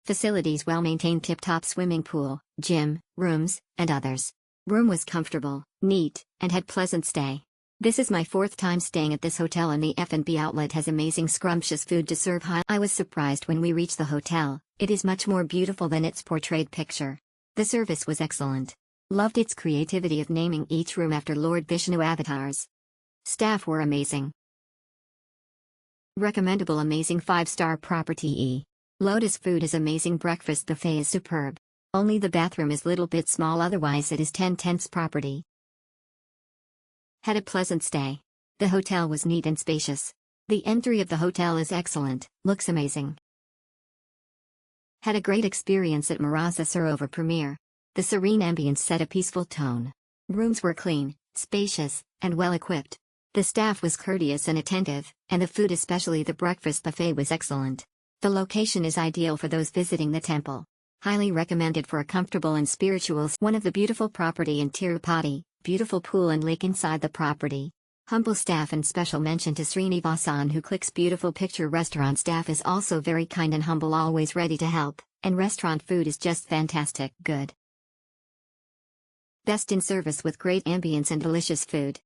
Facilities well-maintained, tip-top swimming pool, gym, rooms, and others. Room was comfortable, neat, and had pleasant stay. This is my fourth time staying at this hotel, and the F&B outlet has amazing scrumptious food to serve. I was surprised when we reached the hotel. It is much more beautiful than its portrayed picture. The service was excellent. Loved its creativity of naming each room after Lord Vishnu avatars. Staff were amazing. Recommendable, amazing 5-star property. Lotus food is amazing, breakfast buffet is superb. Only the bathroom is little bit small, otherwise it is 10/10 property. Had a pleasant stay. The hotel was neat and spacious. The entry of the hotel is excellent, looks amazing. Had a great experience at Marasa Sarovar Premiere. The serene ambience set a peaceful tone. Rooms were clean, spacious, and well equipped. The staff was courteous and attentive, and the food, especially the breakfast buffet, was excellent. The location is ideal for those visiting the temple. Highly recommended for a comfortable and spiritual. One of the beautiful property in Tirupati, beautiful pool and lake inside the property. Humble staff, and special mention to Srinivasan, who clicks beautiful picture. Restaurant staff is also very kind and humble, always ready to help, and restaurant food is just fantastic, good. Best in service with great ambience and delicious food.